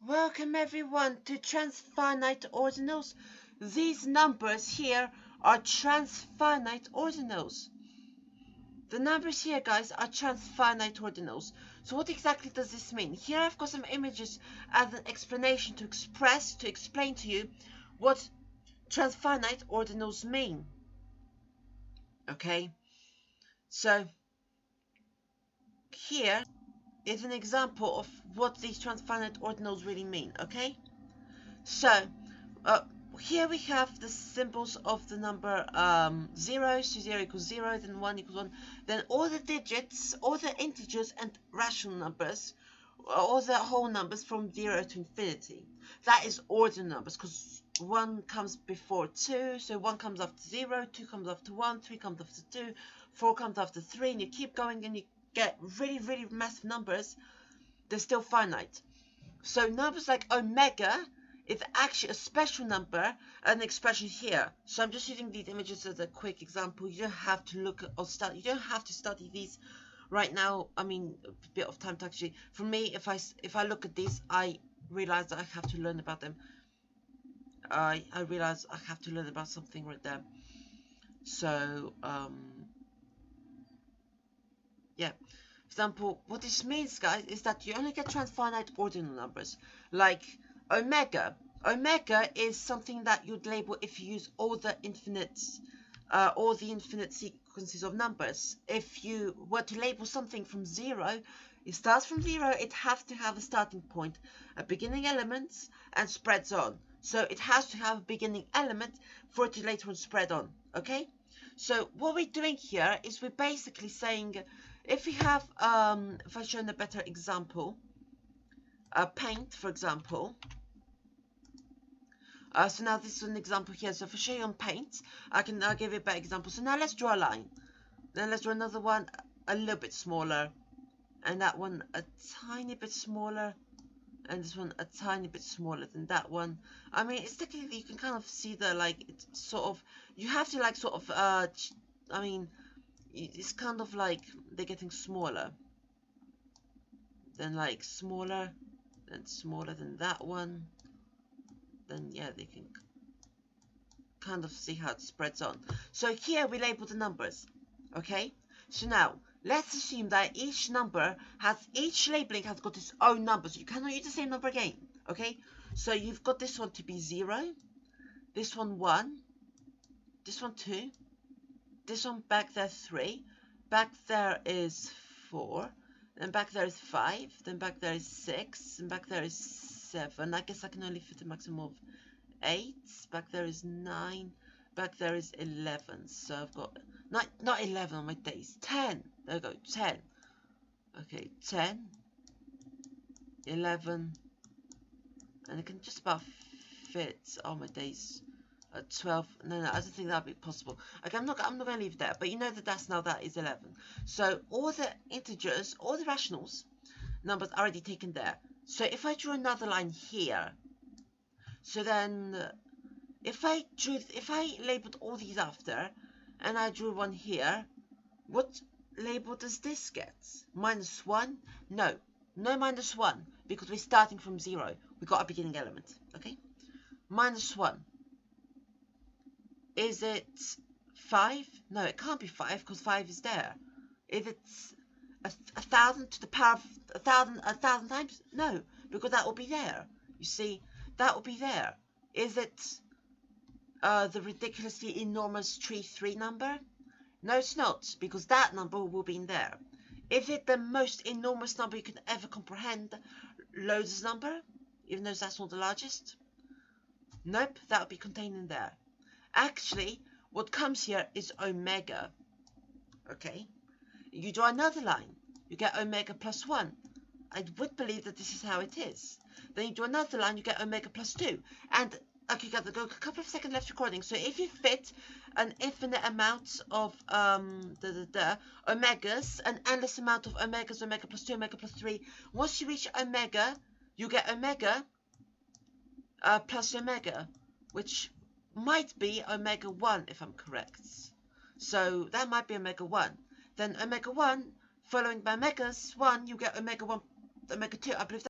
Welcome everyone to Transfinite ordinals. These numbers here are transfinite ordinals. The numbers here, guys, are transfinite ordinals. So what exactly does this mean? Here I've got some images as an explanation to explain to you what transfinite ordinals mean. Okay, so here is an example of what these transfinite ordinals really mean. Okay, so here we have the symbols of the number 0, so 0 equals 0, then 1 equals 1, then all the digits, all the integers and rational numbers, all the whole numbers from 0 to infinity. That is ordinal numbers, because 1 comes before 2, so 1 comes after 0, 2 comes after 1, 3 comes after 2, 4 comes after 3, and you keep going and you get really, really massive numbers. They're still finite. So numbers like omega is actually a special number, an expression here. So I'm just using these images as a quick example. You don't have to look or study. You don't have to study these right now. I mean, a bit of time to actually. For me, if I look at these, I realize that I have to learn about them. I realize I have to learn about something right there. So yeah. For example, what this means, guys, is that you only get transfinite ordinal numbers, like omega. Omega is something that you'd label if you use all the infinite sequences of numbers. If you were to label something from 0, it starts from 0, it has to have a starting point, a beginning element, and spreads on. So it has to have a beginning element for it to later on spread on. Okay? So what we're doing here is we're basically saying, if we have, if I show a better example, paint, for example. So now this is an example here. So if I show you on paint, I'll give you a better example. So now let's draw a line. Then let's draw another one a little bit smaller, and that one a tiny bit smaller, and this one a tiny bit smaller than that one. I mean, it's technically, you can kind of see the, like, it's sort of, you have to like sort of I mean, it's kind of like they're getting smaller, then like smaller, then smaller than that one. Then yeah, they can kind of see how it spreads on. So here we label the numbers. Okay, so now let's assume that each labeling has got its own number, so you cannot use the same number again. Okay, so you've got this one to be 0, this one 1, this one 2, this one back there 3, back there is 4, then back there is 5, then back there is 6, and back there is 7. I guess I can only fit a maximum of 8. Back there is 9. Back there is 11. So I've got not 11 on my days. 10. There we go. 10. Okay, 10, 11, and I can just about fit on my days. 12. No, I don't think that would be possible. Okay, I'm not going to leave that, but you know that that is 11. So all the integers, all the rationals numbers are already taken there. So if I drew another line here, so then if I labeled all these after, and I drew one here, what label does this get? -1? No, no -1, because we're starting from 0. We got a beginning element. Okay, -1. Is it 5? No, it can't be 5, because 5 is there. Is it 1,000 to the power of 1,000 times? No, because that will be there. You see, that will be there. Is it the ridiculously enormous tree 3 number? No, it's not, because that number will be in there. Is it the most enormous number you can ever comprehend? Loads number, even though that's not the largest? Nope, that will be contained in there. Actually, what comes here is omega. Okay, you draw another line, you get omega plus 1. I would believe that this is how it is. Then you draw another line, you get omega plus 2. And okay, got a couple of seconds left recording. So if you fit an infinite amount of omegas, an endless amount of omegas, omega plus 2, omega plus 3, once you reach omega, you get omega plus omega, which might be omega 1 if I'm correct. So that might be omega 1. Then omega 1 following by omegas 1, you get omega 1, omega 2. I believe